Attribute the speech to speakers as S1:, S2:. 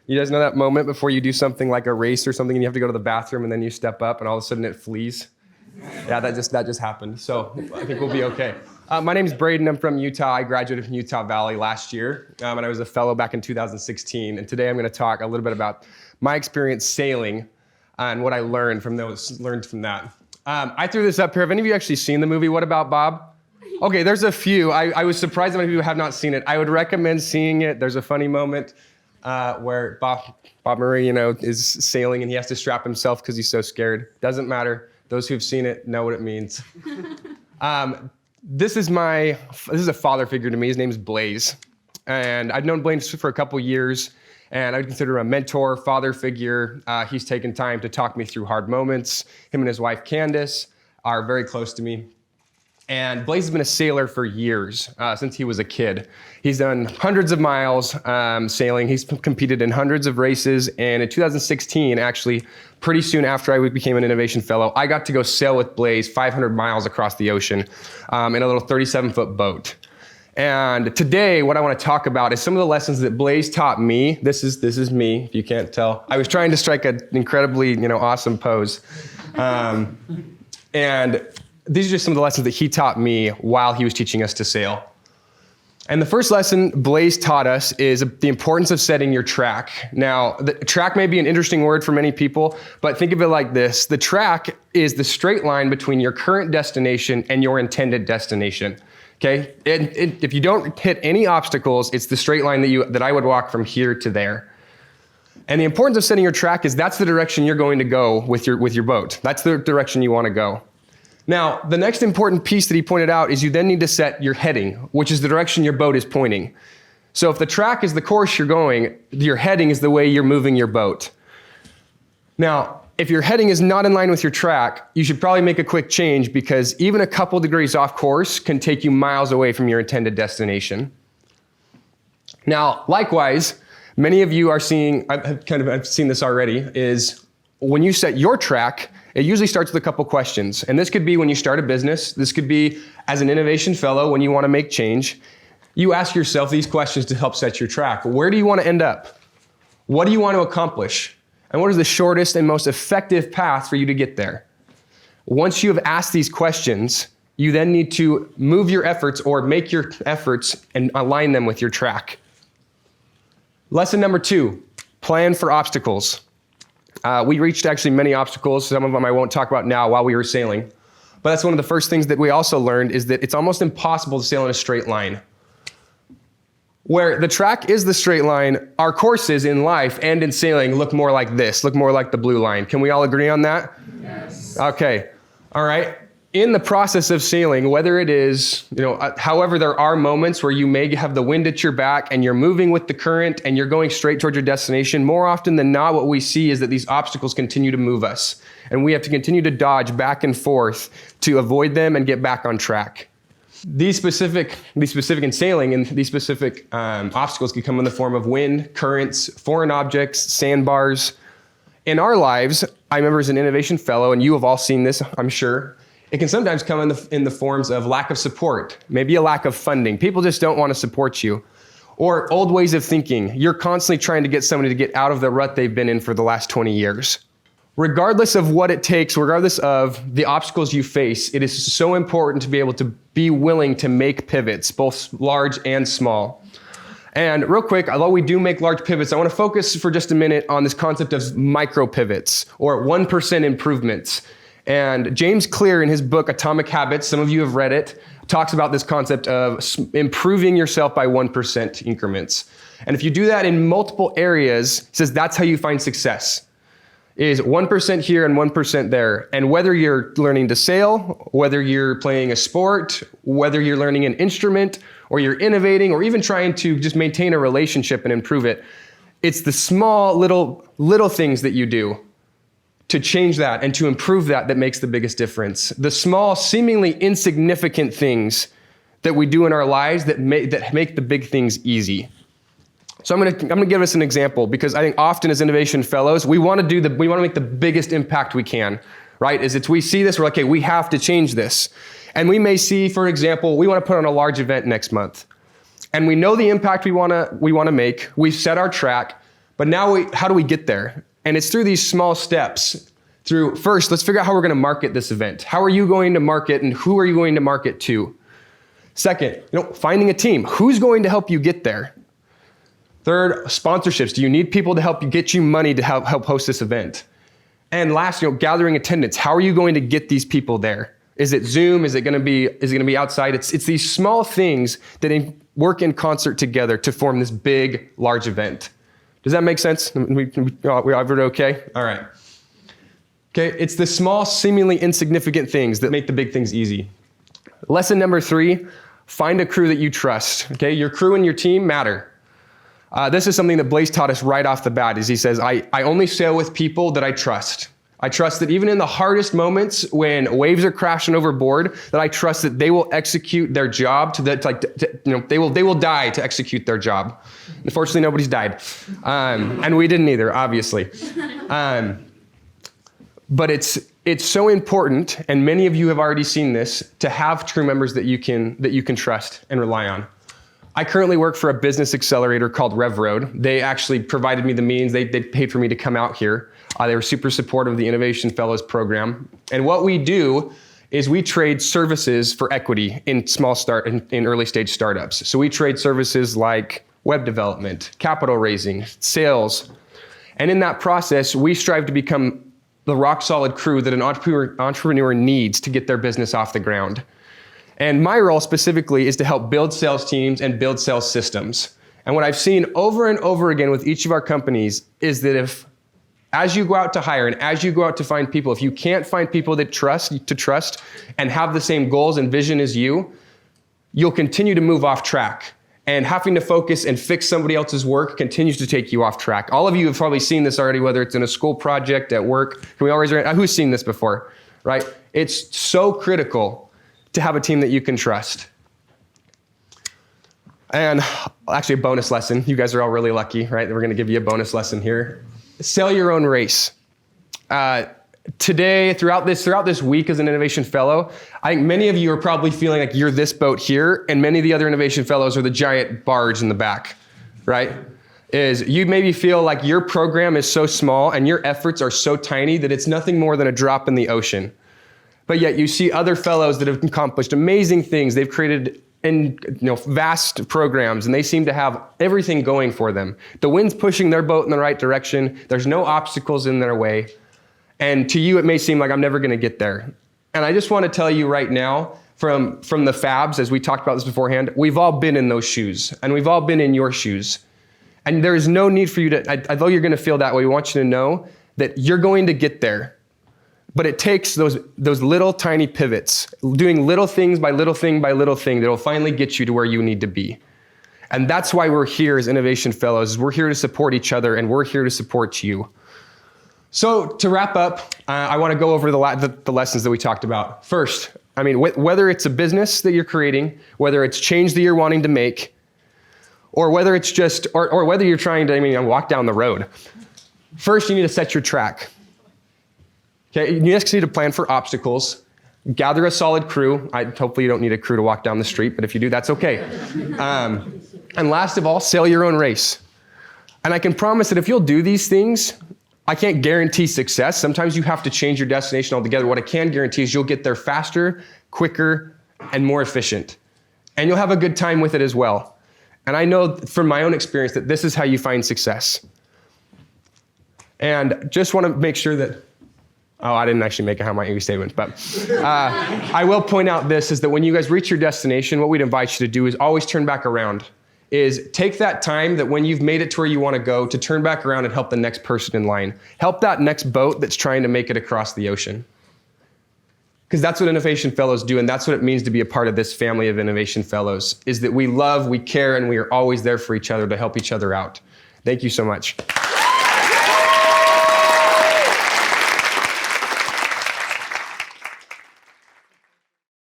S1: You guys know that moment before you do something like a race or something and you have to go to the bathroom and then you step up and all of a sudden it flees? Yeah, that just happened. So I think we'll be okay. My name's Brayden. I'm from Utah. I graduated from Utah Valley last year, and I was a fellow back in 2016. And today I'm going to talk a little bit about my experience sailing and what I learned from that. I threw this up here. Have any of you actually seen the movie What About Bob? Okay, there's a few. I was surprised that many people have not seen it. I would recommend seeing it. There's a funny moment where Bob Murray, is sailing and he has to strap himself because he's so scared. Doesn't matter. Those who've seen it know what it means. This is a father figure to me. His name's Blaze. And I've known Blaze for a couple years, and I would consider him a mentor, father figure. He's taken time to talk me through hard moments. Him and his wife, Candace, are very close to me. And Blaze has been a sailor for years, since he was a kid. He's done hundreds of miles sailing. He's competed in hundreds of races. And in 2016, actually, pretty soon after I became an Innovation Fellow, I got to go sail with Blaze 500 miles across the ocean in a little 37-foot boat. And today, what I want to talk about is some of the lessons that Blaze taught me. This is me, if you can't tell. I was trying to strike an incredibly, awesome pose. And these are just some of the lessons that he taught me while he was teaching us to sail. And the first lesson Blaze taught us is the importance of setting your track. Now, the track may be an interesting word for many people, but think of it like this. The track is the straight line between your current destination and your intended destination. Okay? If you don't hit any obstacles, it's the straight line that I would walk from here to there. And the importance of setting your track is that's the direction you're going to go with your boat. That's the direction you want to go. Now, the next important piece that he pointed out is you then need to set your heading, which is the direction your boat is pointing. So if the track is the course you're going, your heading is the way you're moving your boat. Now, if your heading is not in line with your track, you should probably make a quick change because even a couple degrees off course can take you miles away from your intended destination. Now, likewise, many of you are seeing, I've seen this already, is when you set your track, it usually starts with a couple questions. And this could be when you start a business. This could be as an Innovation Fellow when you want to make change. You ask yourself these questions to help set your track. Where do you want to end up? What do you want to accomplish? And what is the shortest and most effective path for you to get there? Once you have asked these questions, you then need to move your efforts or make your efforts and align them with your track. Lesson number 2, plan for obstacles. We reached actually many obstacles. Some of them I won't talk about now while we were sailing. But that's one of the first things that we also learned is that it's almost impossible to sail in a straight line. Where the track is the straight line, our courses in life and in sailing look more like this, look more like the blue line. Can we all agree on that? Yes. Okay. All right. In the process of sailing, whether it is, however, there are moments where you may have the wind at your back and you're moving with the current and you're going straight towards your destination. More often than not, what we see is that these obstacles continue to move us and we have to continue to dodge back and forth to avoid them and get back on track. These specific in sailing and these specific obstacles can come in the form of wind, currents, foreign objects, sandbars. In our lives, I remember as an Innovation Fellow, and you have all seen this, I'm sure, it can sometimes come in the forms of lack of support, maybe a lack of funding. People just don't want to support you. Or old ways of thinking. You're constantly trying to get somebody to get out of the rut they've been in for the last 20 years. Regardless of what it takes, regardless of the obstacles you face, it is so important to be able to be willing to make pivots, both large and small. And real quick, although we do make large pivots, I want to focus for just a minute on this concept of micro pivots or 1% improvements. And James Clear in his book, Atomic Habits, some of you have read it, talks about this concept of improving yourself by 1% increments. And if you do that in multiple areas, he says that's how you find success, is 1% here and 1% there. And whether you're learning to sail, whether you're playing a sport, whether you're learning an instrument, or you're innovating, or even trying to just maintain a relationship and improve it, it's the small little things that you do to change that and to improve that makes the biggest difference. The small, seemingly insignificant things that we do in our lives that make the big things easy. So I'm gonna give us an example because I think often as Innovation Fellows, we want to make the biggest impact we can, right? We see this, we're like, okay, we have to change this. And we may see, for example, we want to put on a large event next month. And we know the impact we want to make. We've set our track, But now how do we get there? And it's through these small steps. First, let's figure out how we're going to market this event. How are you going to market and who are you going to market to? Second, finding a team. Who's going to help you get there? Third, sponsorships. Do you need people to help you get you money to help host this event? And last, gathering attendance. How are you going to get these people there? Is it Zoom? Is it going to be outside? It's these small things that work in concert together to form this big, large event. Does that make sense? We okay? All right. Okay, it's the small, seemingly insignificant things that make the big things easy. Lesson number 3, find a crew that you trust. Okay, your crew and your team matter. This is something that Blaze taught us right off the bat. He says, I only sail with people that I trust. I trust that even in the hardest moments when waves are crashing overboard, that I trust that they will execute their job they will die to execute their job. Unfortunately, nobody's died. And we didn't either, obviously. But it's so important, and many of you have already seen this, to have crew members that you can trust and rely on. I currently work for a business accelerator called RevRoad. They actually provided me the means. They paid for me to come out here. They were super supportive of the Innovation Fellows program. And what we do is we trade services for equity in in early stage startups. So we trade services like web development, capital raising, sales. And in that process, we strive to become the rock solid crew that an entrepreneur needs to get their business off the ground. And my role specifically is to help build sales teams and build sales systems. And what I've seen over and over again with each of our companies is that as you go out to hire and as you go out to find people, if you can't find people that trust and have the same goals and vision as you'll continue to move off track. And having to focus and fix somebody else's work continues to take you off track. All of you have probably seen this already, whether it's in a school project, at work. Can we always, who's seen this before, right? It's so critical to have a team that you can trust. And actually a bonus lesson. You guys are all really lucky, right? We're going to give you a bonus lesson here. Sail your own race. Today, throughout this week as an Innovation Fellow, I think many of you are probably feeling like you're this boat here, and many of the other Innovation Fellows are the giant barge in the back, right? You maybe feel like your program is so small and your efforts are so tiny that it's nothing more than a drop in the ocean. But yet you see other fellows that have accomplished amazing things. They've created vast programs, and they seem to have everything going for them. The wind's pushing their boat in the right direction. There's no obstacles in their way. And to you, it may seem like I'm never going to get there. And I just want to tell you right now, from the Fabs, as we talked about this beforehand, we've all been in those shoes, and we've all been in your shoes. And there is no need for you to, although you're going to feel that way, we want you to know that you're going to get there. But it takes those little tiny pivots, doing little things by little thing by little thing that will finally get you to where you need to be. And that's why we're here as Innovation Fellows. We're here to support each other, and we're here to support you. So to wrap up, I want to go over the lessons that we talked about. First, whether it's a business that you're creating, whether it's change that you're wanting to make, or whether it's just, or whether you're trying to walk down the road. First, you need to set your track. Okay, you next need to plan for obstacles, gather a solid crew. Hopefully you don't need a crew to walk down the street, but if you do, that's okay. And last of all, sail your own race. And I can promise that if you'll do these things, I can't guarantee success. Sometimes you have to change your destination altogether. What I can guarantee is you'll get there faster, quicker, and more efficient. And you'll have a good time with it as well. And I know from my own experience that this is how you find success. And just want to make sure that, I didn't actually make a how might you statement, but I will point out this, is that when you guys reach your destination, what we'd invite you to do is always turn back around. Is take that time that when you've made it to where you want to go to turn back around and help the next person in line. Help that next boat that's trying to make it across the ocean. Because that's what Innovation Fellows do, and that's what it means to be a part of this family of Innovation Fellows, is that we love, we care, and we are always there for each other to help each other out. Thank you so much.